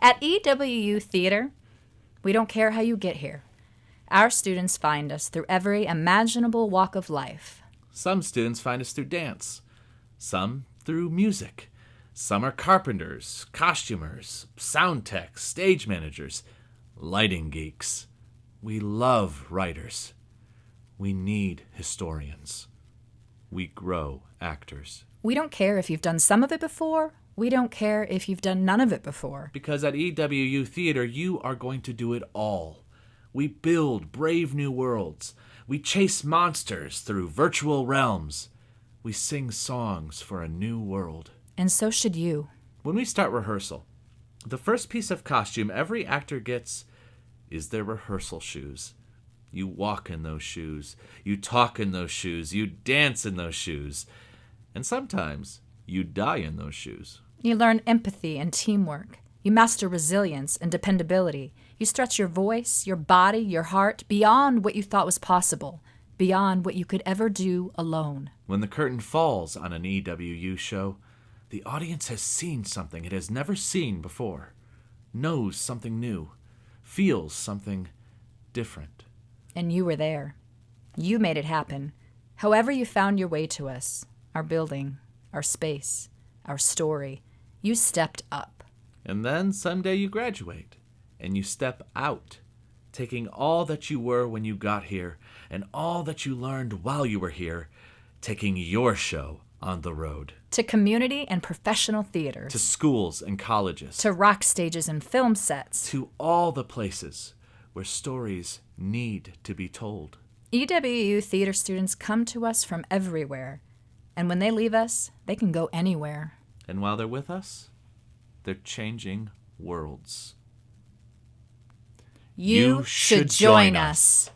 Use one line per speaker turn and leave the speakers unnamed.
At EWU Theatre, we don't care how you get here. Our students find us through every imaginable walk of life.
Some students find us through dance, some through music. Some are carpenters, costumers, sound techs, stage managers, lighting geeks. We love writers. We need historians. We grow actors.
We don't care if you've done some of it before. We don't care if you've done none of it before.
Because at EWU Theatre, you are going to do it all. We build brave new worlds. We chase monsters through virtual realms. We sing songs for a new world.
And so should you.
When we start rehearsal, the first piece of costume every actor gets is their rehearsal shoes. You walk in those shoes. You talk in those shoes. You dance in those shoes. And sometimes you die in those shoes.
You learn empathy and teamwork. You master resilience and dependability. You stretch your voice, your body, your heart beyond what you thought was possible, beyond what you could ever do alone.
When the curtain falls on an EWU show, the audience has seen something it has never seen before, knows something new, feels something different.
And you were there. You made it happen. However you found your way to us, our building, our space, our story, you stepped up.
And then someday you graduate, and you step out, taking all that you were when you got here, and all that you learned while you were here, taking your show on the road.
To community and professional theaters.
To schools and colleges.
To rock stages and film sets.
To all the places where stories need to be told.
EWU theater students come to us from everywhere, and when they leave us, they can go anywhere.
And while they're with us, they're changing worlds.
You should join us.